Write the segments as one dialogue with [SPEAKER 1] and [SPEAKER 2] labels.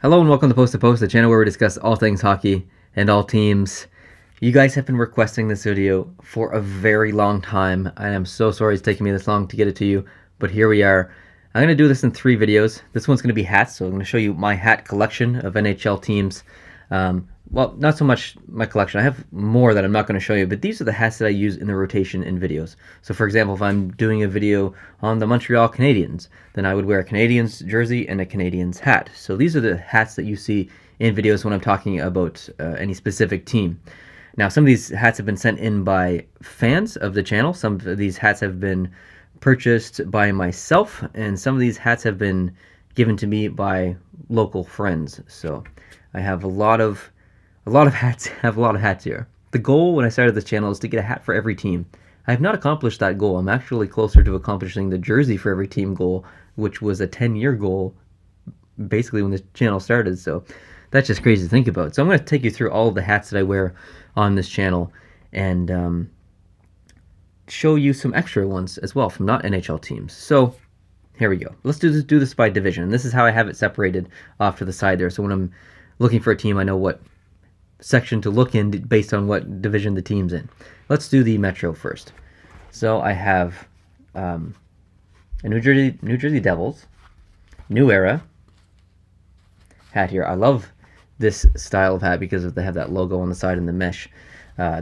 [SPEAKER 1] Hello and welcome to Post to Post, the channel where we discuss all things hockey and all teams. You guys have been requesting this video for a very long time, and I'm so sorry it's taking me this long to get it to you, but here we are. I'm going to do this in 3 videos. This one's going to be hats, so I'm going to show you my hat collection of NHL teams. Well, not so much my collection. I have more that I'm not going to show you, but these are the hats that I use in the rotation in videos. So for example, if I'm doing a video on the Montreal Canadiens, then I would wear a Canadiens jersey and a Canadiens hat. So these are the hats that you see in videos when I'm talking about any specific team. Now, some of these hats have been sent in by fans of the channel. Some of these hats have been purchased by myself, and some of these hats have been given to me by local friends. So I have a lot of hats. Have a lot of hats here. The goal when I started this channel is to get a hat for every team. I have not accomplished that goal. I'm actually closer to accomplishing the jersey for every team goal, which was a 10-year goal basically when this channel started. So that's just crazy to think about. So I'm going to take you through all of the hats that I wear on this channel and show you some extra ones as well from not NHL teams. So here we go. Let's do this by division. This is how I have it separated off to the side there. So when I'm looking for a team, I know what section to look in based on what division the team's in. Let's do the Metro first. So I have a New Jersey Devils New Era hat here. I love this style of hat because they have that logo on the side and the mesh.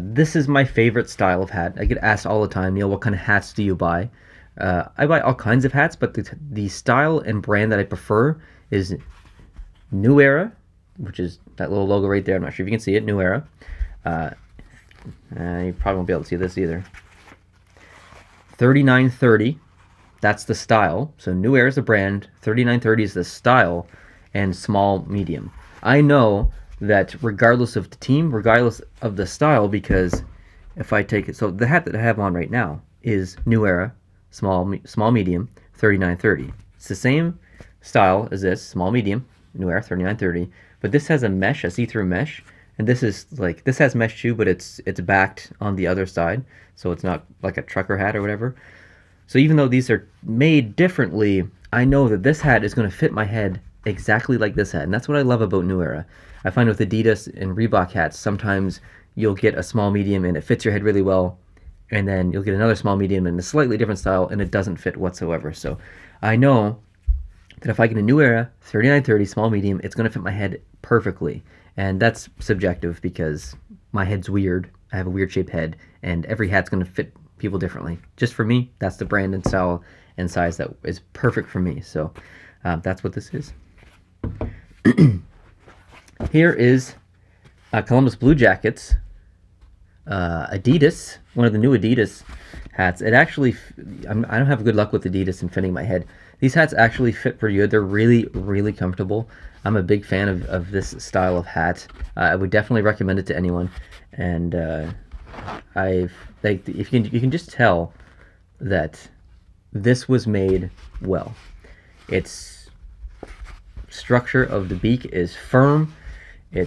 [SPEAKER 1] This is my favorite style of hat. I get asked all the time, Neil, what kind of hats do you buy? I buy all kinds of hats, but the style and brand that I prefer is New Era, which is that little logo right there. I'm not sure if you can see it. New Era. You probably won't be able to see this either. 3930. That's the style. So New Era is the brand. 3930 is the style, and small medium. I know that regardless of the team, regardless of the style, because if I take it, so the hat that I have on right now is New Era, small medium, 3930. It's the same style as this, small medium, New Era, 3930. But this has a mesh, a see-through mesh, and this has mesh too, but it's backed on the other side, so it's not like a trucker hat or whatever. So even though these are made differently, I know that this hat is going to fit my head exactly like this hat, and that's what I love about New Era. I find with Adidas and Reebok hats, sometimes you'll get a small medium and it fits your head really well, and then you'll get another small medium in a slightly different style and it doesn't fit whatsoever. So I know that if I get a New Era 3930 small medium, it's going to fit my head perfectly. And that's subjective because my head's weird. I have a weird shaped head, and every hat's going to fit people differently. Just for me, that's the brand and style and size that is perfect for me. So that's what this is. Here is Columbus Blue Jackets Adidas, one of the new Adidas hats. It actually, I don't have good luck with Adidas in fitting my head. These hats actually fit pretty good. They're really, really comfortable. I'm a big fan of this style of hat. I would definitely recommend it to anyone. And if you can just tell that this was made well. Its structure of the beak is firm. You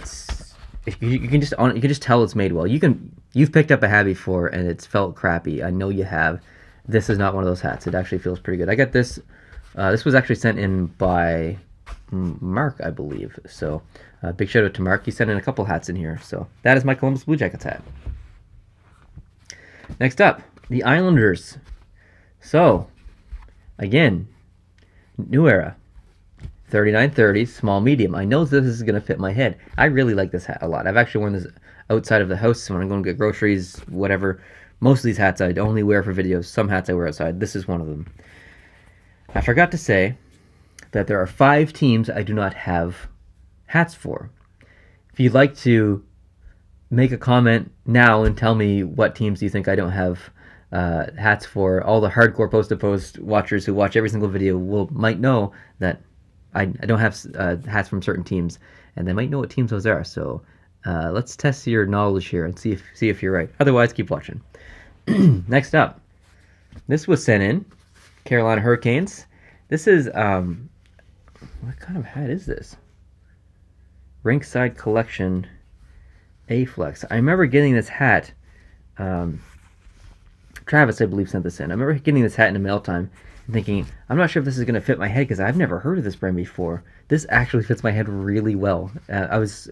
[SPEAKER 1] can just tell it's made well. You've picked up a hat before and it's felt crappy. I know you have. This is not one of those hats. It actually feels pretty good. I got this. This was actually sent in by Mark, I believe. So big shout out to Mark. He sent in a couple hats in here. So that is my Columbus Blue Jackets hat. Next up, the Islanders. So again, New Era. 3930, small medium. I know this is going to fit my head. I really like this hat a lot. I've actually worn this outside of the house when I'm going to get groceries, whatever. Most of these hats I only wear for videos. Some hats I wear outside. This is one of them. I forgot to say that there are 5 teams I do not have hats for. If you'd like to make a comment now and tell me what teams you think I don't have hats for, all the hardcore post-to-post watchers who watch every single video might know that I don't have hats from certain teams, and they might know what teams those are. So let's test your knowledge here and see if you're right. Otherwise, keep watching. Next up, this was sent in Carolina Hurricanes. This is what kind of hat is this? Rinkside Collection A-Flex. I remember getting this hat. Travis, I believe, sent this in. I remember getting this hat in the mail time, thinking, I'm not sure if this is going to fit my head because I've never heard of this brand before. This actually fits my head really well. I was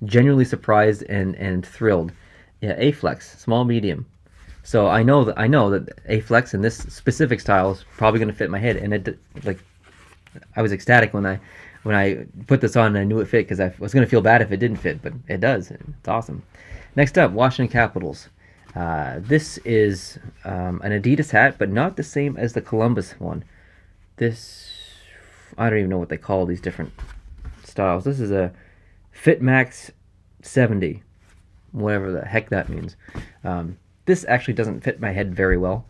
[SPEAKER 1] genuinely surprised and thrilled. Yeah, A-Flex, small, medium. So I know that A-Flex in this specific style is probably going to fit my head, and it like I was ecstatic when I put this on and I knew it fit because I was going to feel bad if it didn't fit, but it does. It's awesome. Next up, Washington Capitals. This is an Adidas hat, but not the same as the Columbus one. This, I don't even know what they call these different styles. This is a Fit Max 70, whatever the heck that means. This actually doesn't fit my head very well.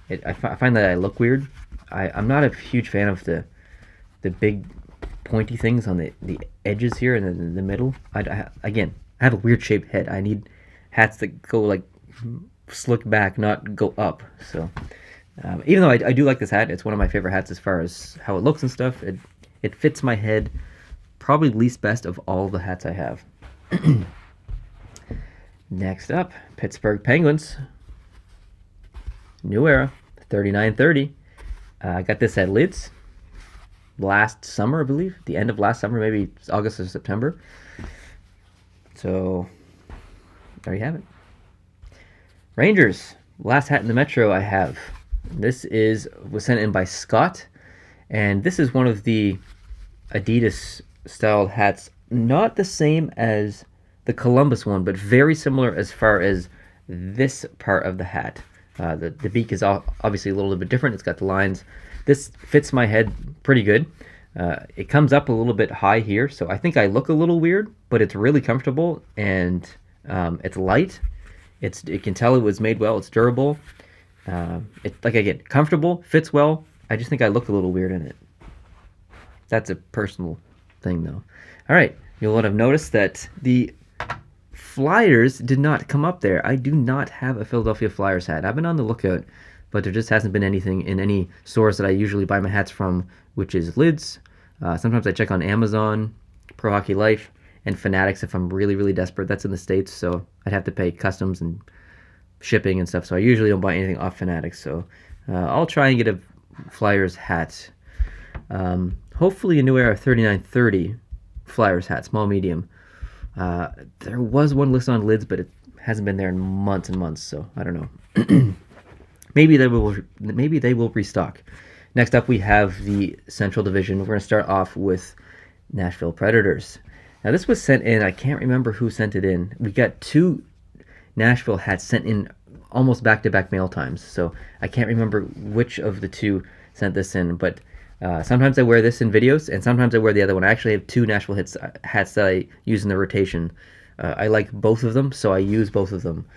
[SPEAKER 1] I find that I look weird. I'm not a huge fan of the big pointy things on the edges here and in the middle. Again, I have a weird shaped head. I need hats that go like slick back, not go up. So even though I do like this hat, it's one of my favorite hats as far as how it looks and stuff. It fits my head probably least best of all the hats I have. Next up, Pittsburgh Penguins. New Era, 3930. I got this at Lids last summer, I believe. The end of last summer, maybe August or September. So, there you have it. Rangers, last hat in the Metro I have. This was sent in by Scott, and this is one of the Adidas styled hats, not the same as the Columbus one, but very similar as far as this part of the hat. The beak is obviously a little bit different. It's got the lines. This fits my head pretty good. It comes up a little bit high here, so I think I look a little weird, but it's really comfortable, and it's light. It can tell it was made well. It's durable. Again, comfortable, fits well. I just think I look a little weird in it. That's a personal thing, though. All right, you'll have noticed that the Flyers did not come up there. I do not have a Philadelphia Flyers hat. I've been on the lookout, but there just hasn't been anything in any stores that I usually buy my hats from, which is Lids. Sometimes I check on Amazon, Pro Hockey Life, and Fanatics if I'm really, really desperate. That's in the States, so I'd have to pay customs and shipping and stuff, so I usually don't buy anything off Fanatics. So I'll try and get a Flyers hat. Hopefully a New Era 3930 Flyers hat, small, medium. There was one listed on Lids, but it hasn't been there in months and months, so I don't know. Maybe they will restock. Next up, we have the Central Division. We're going to start off with Nashville Predators. Now, this was sent in. I can't remember who sent it in. We got two Nashville hats sent in almost back-to-back mail times, so I can't remember which of the two sent this in, but sometimes I wear this in videos, and sometimes I wear the other one. I actually have two Nashville hats that I use in the rotation. I like both of them, so I use both of them.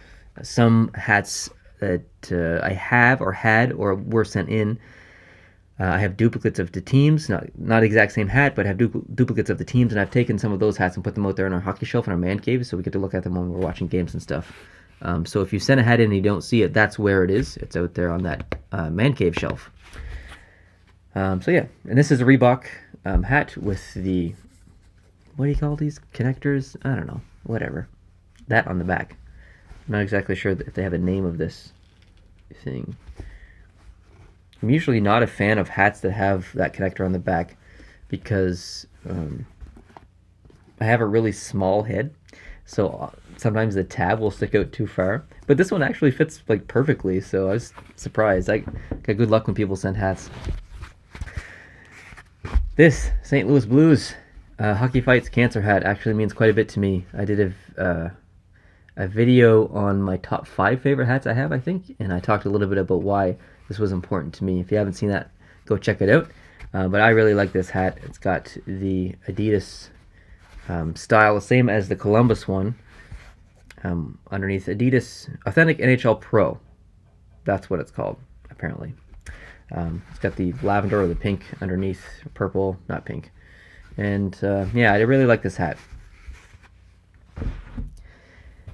[SPEAKER 1] Some hats that I have or had or were sent in, I have duplicates of the teams, not exact same hat, but have duplicates of the teams, and I've taken some of those hats and put them out there in our hockey shelf in our man cave, so we get to look at them when we're watching games and stuff. So if you send a hat in and you don't see it, that's where it is. It's out there on that man cave shelf. So yeah, and this is a Reebok hat with the, what do you call these connectors? I don't know, whatever. That on the back. I'm not exactly sure if they have a name of this thing. I'm usually not a fan of hats that have that connector on the back because I have a really small head, so sometimes the tab will stick out too far. But this one actually fits like perfectly, so I was surprised. I got good luck when people send hats. This St. Louis Blues Hockey Fights Cancer hat actually means quite a bit to me. I did a video on my top 5 favorite hats I have, I think, and I talked a little bit about why this was important to me. If you haven't seen that, go check it out. But I really like this hat. It's got the Adidas style, the same as the Columbus one. Underneath, Adidas Authentic NHL Pro. That's what it's called, apparently. It's got the lavender or the pink underneath, purple, not pink. And yeah, I really like this hat.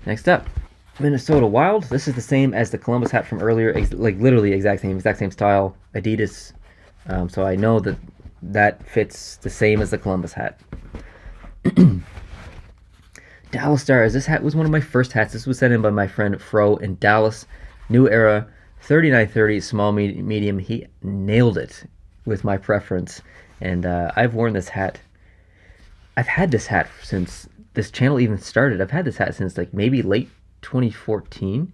[SPEAKER 1] Next up, Minnesota Wild. This is the same as the Columbus hat from earlier, like literally exact same style, Adidas. So I know that fits the same as the Columbus hat. Dallas Stars. This hat was one of my first hats. This was sent in by my friend Fro in Dallas. New Era 3930 small medium. He nailed it with my preference, and I've worn this hat. I've had this hat since this channel even started. I've had this hat since like maybe late 2014,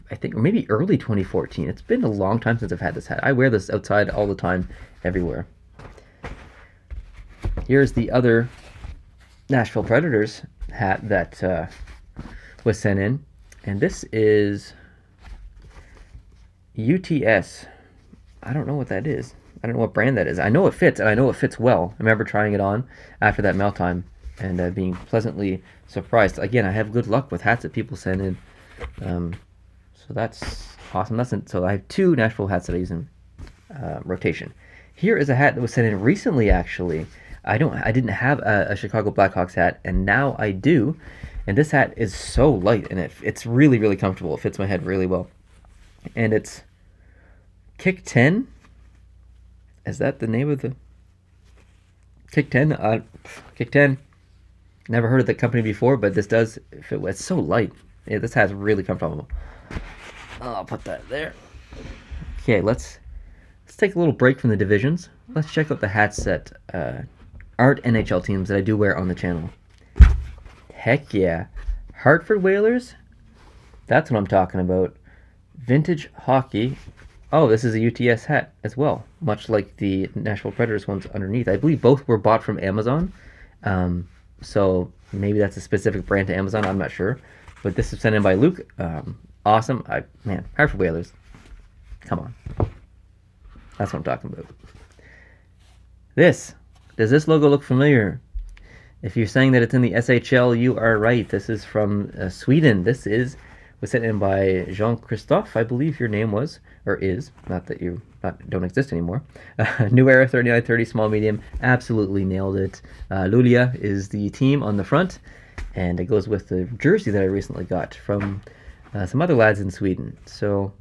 [SPEAKER 1] I think, or maybe early 2014. It's been a long time since I've had this hat. I wear this outside all the time, everywhere. Here's the other Nashville Predators hat that was sent in, and this is UTS. I don't know what that is. I don't know what brand that is. I know it fits, and I know it fits well. I remember trying it on after that mail time and being pleasantly surprised. Again, I have good luck with hats that people send in, so that's awesome. So I have 2 Nashville hats that I use in rotation. Here is a hat that was sent in recently. Actually, I didn't have a Chicago Blackhawks hat, and now I do. And this hat is so light, and it's really, really comfortable. It fits my head really well. And it's Kick 10. Is that the name of the Kick 10? Kick 10. Never heard of the company before, but this does fit. It's so light. Yeah, this hat's really comfortable. I'll put that there. Okay, let's take a little break from the divisions. Let's check out the hats that aren't NHL teams that I do wear on the channel. Heck yeah. Hartford Whalers? That's what I'm talking about. Vintage hockey. Oh, this is a UTS hat as well, much like the Nashville Predators ones underneath. I believe both were bought from Amazon. So maybe that's a specific brand to Amazon. I'm not sure. But this is sent in by Luke. Awesome. Man, Hartford Whalers. Come on. That's what I'm talking about. Does this logo look familiar? If you're saying that it's in the SHL, you are right. This is from Sweden. This was sent in by Jean-Christophe, I believe your name was, or is. Not that you don't exist anymore. New Era 3930 small medium. Absolutely nailed it. Luleå is the team on the front, and it goes with the jersey that I recently got from some other lads in Sweden. So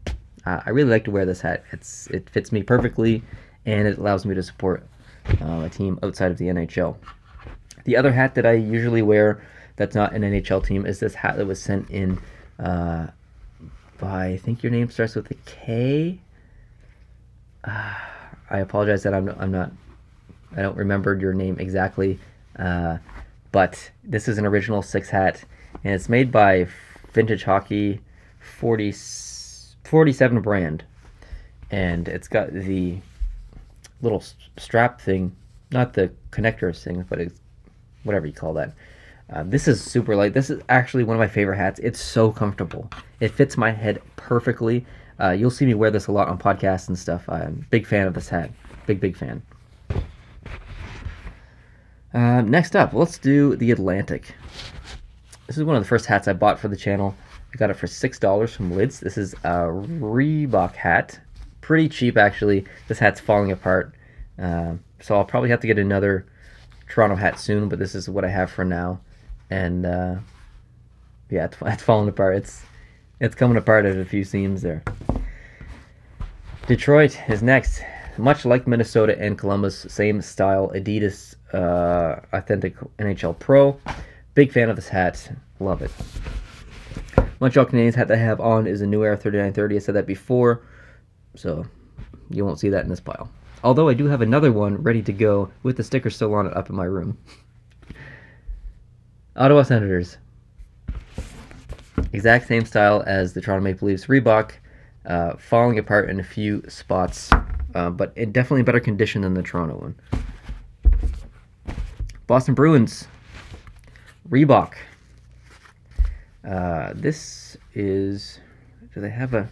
[SPEAKER 1] I really like to wear this hat. It fits me perfectly, and it allows me to support a team outside of the NHL. The other hat that I usually wear that's not an NHL team is this hat that was sent in by, I think your name starts with a K. I apologize that I don't remember your name exactly, but this is an original 6 hat, and it's made by Vintage Hockey 47 brand, and it's got the little strap thing, not the connector thing, but it's whatever you call that. This is super light. This is actually one of my favorite hats. It's so comfortable. It fits my head perfectly. You'll see me wear this a lot on podcasts and stuff. I'm a big fan of this hat. Big fan. Next up, let's do the Atlantic. This is one of the first hats I bought for the channel. I got it for $6 from Lids. This is a Reebok hat. Pretty cheap, actually. This hat's falling apart. So I'll probably have to get another Toronto hat soon, but this is what I have for now. And yeah, it's falling apart. It's coming apart at a few seams there. Detroit is next. Much like Minnesota and Columbus, same style, Adidas Authentic NHL Pro. Big fan of this hat. Love it. Montreal Canadiens hat that I have on is a New Era 3930. I said that before, so you won't see that in this pile. Although I do have another one ready to go with the sticker still on it up in my room. Ottawa Senators. Exact same style as the Toronto Maple Leafs Reebok. Falling apart in a few spots, but in definitely better condition than the Toronto one. Boston Bruins. Reebok. This is... Do they have a...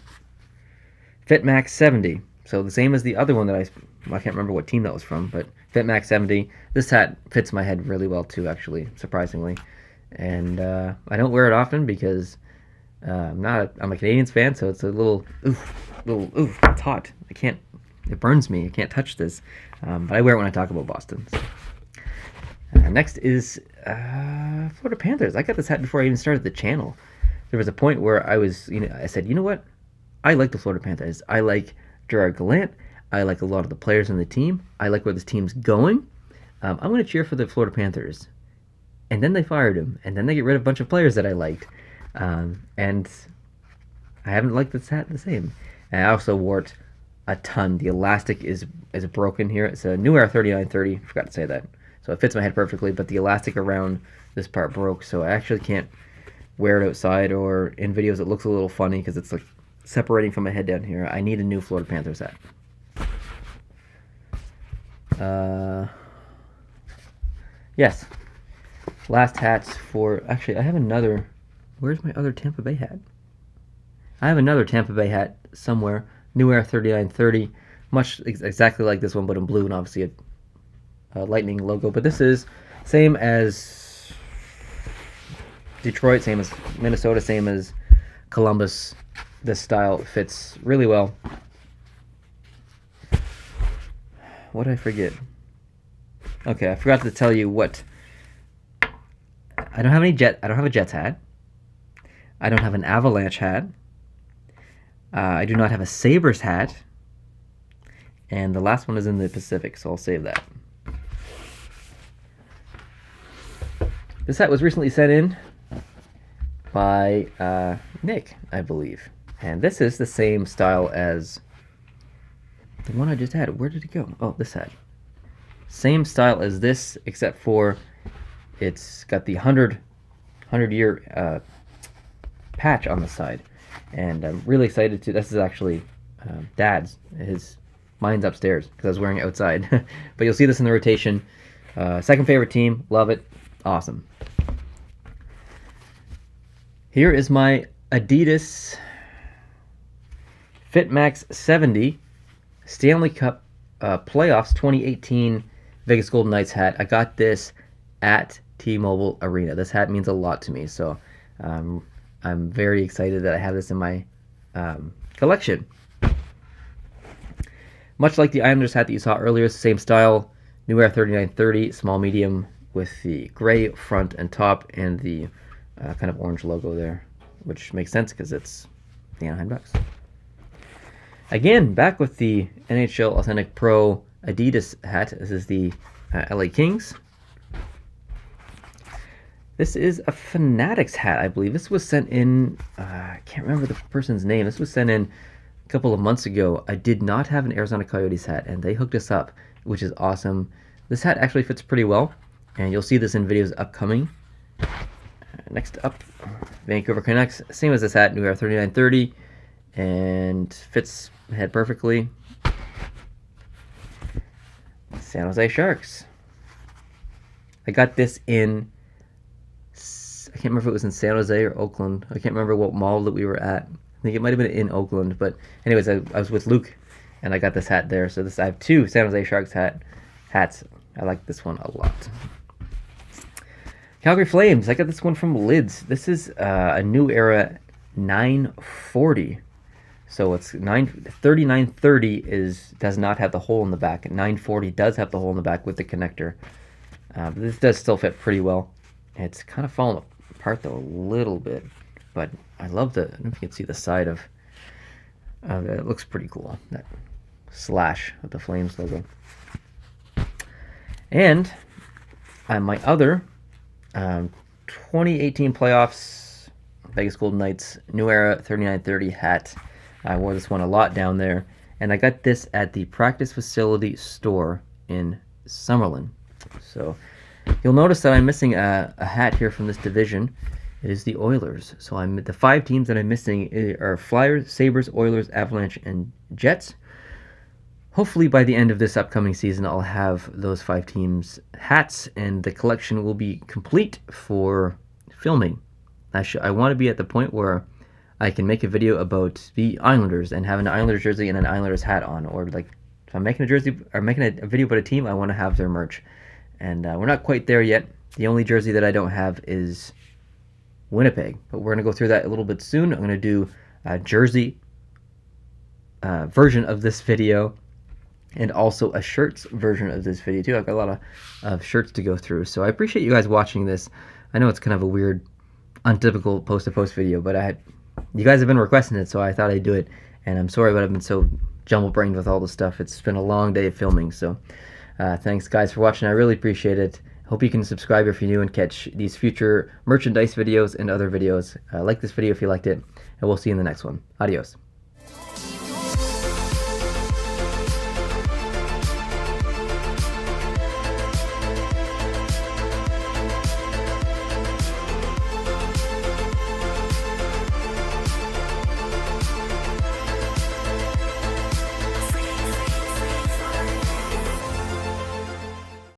[SPEAKER 1] FitMax 70. So the same as the other one that I can't remember what team that was from, but FitMax 70. This hat fits my head really well too, actually, surprisingly. And I don't wear it often because I'm a Canadiens fan, so it's a little it's hot. It burns me. I can't touch this. But I wear it when I talk about Boston. So. Next is Florida Panthers. I got this hat before I even started the channel. There was a point where I said, you know what? I like the Florida Panthers. I like Gerard Gallant. I like a lot of the players on the team. I like where this team's going. I'm going to cheer for the Florida Panthers. And then they fired him. And then they get rid of a bunch of players that I liked. And I haven't liked this hat the same. And I also wore it a ton. The elastic is broken here. It's a New Era 3930. Forgot to say that. So it fits my head perfectly, but the elastic around this part broke, so I actually can't wear it outside, or in videos it looks a little funny because it's like separating from my head down here. I need a new Florida Panthers hat. Yes. Last hats for... Actually, I have another... Where's my other Tampa Bay hat? I have another Tampa Bay hat somewhere. New Era 3930. Much exactly like this one, but in blue, and obviously a Lightning logo. But this is same as Detroit, same as Minnesota, same as Columbus. This style fits really well. What did I forget? Okay, I forgot to tell you what. I don't have a Jets hat. I don't have an Avalanche hat. I do not have a Sabres hat. And the last one is in the Pacific, so I'll save that. This hat was recently sent in by Nick, I believe. And this is the same style as the one I just had. Where did it go? Oh, this hat. Same style as this, except for it's got the 100-year patch on the side. And I'm really excited to... This is actually Dad's. Mine's upstairs because I was wearing it outside. But you'll see this in the rotation. Second favorite team. Love it. Awesome. Here is my Adidas FitMax 70 Stanley Cup Playoffs 2018 Vegas Golden Knights hat. I got this at T-Mobile Arena. This hat means a lot to me, so I'm very excited that I have this in my collection. Much like the Islanders hat that you saw earlier, it's the same style. New Era 3930, small medium, with the gray front and top and the kind of orange logo there, which makes sense because it's the Anaheim Ducks. Again, back with the NHL Authentic Pro Adidas hat. This is the LA Kings. This is a Fanatics hat, I believe. This was sent in, I can't remember the person's name. This was sent in a couple of months ago. I did not have an Arizona Coyotes hat, and they hooked us up, which is awesome. This hat actually fits pretty well, and you'll see this in videos upcoming. Next up, Vancouver Canucks. Same as this hat, New Era 3930, and fits the head perfectly. San Jose Sharks. I got this in... I can't remember if it was in San Jose or Oakland. I can't remember what mall that we were at. I think it might have been in Oakland. But anyways, I was with Luke, and I got this hat there. So I have two San Jose Sharks hats. I like this one a lot. Calgary Flames. I got this one from Lids. This is a New Era 940. So it's 3930 does not have the hole in the back. 940 does have the hole in the back with the connector. But this does still fit pretty well. It's kind of fallen apart though a little bit, but I love I don't know if you can see the side of it. It looks pretty cool, that slash with the Flames logo. And my other 2018 playoffs Vegas Golden Knights New Era 3930 hat. I wore this one a lot down there, and I got this at the practice facility store in Summerlin. So you'll notice that I'm missing a hat here from this division. It is the Oilers. So the 5 teams that I'm missing are Flyers, Sabres, Oilers, Avalanche, and Jets. Hopefully by the end of this upcoming season, I'll have those 5 teams' hats, and the collection will be complete for filming. I want to be at the point where I can make a video about the Islanders and have an Islanders jersey and an Islanders hat on, or like if I'm making a jersey or making a video about a team, I want to have their merch. And we're not quite there yet. The only jersey that I don't have is Winnipeg, but we're going to go through that a little bit soon. I'm going to do a jersey version of this video, and also a shirts version of this video too. I've got a lot of shirts to go through, so I appreciate you guys watching this. I know it's kind of a weird, untypical post-to-post video, but you guys have been requesting it, so I thought I'd do it. And I'm sorry, but I've been so jumble-brained with all this stuff. It's been a long day of filming, so thanks guys for watching. I really appreciate it. Hope you can subscribe if you're new and catch these future merchandise videos and other videos. Like this video if you liked it, and we'll see you in the next one. Adios.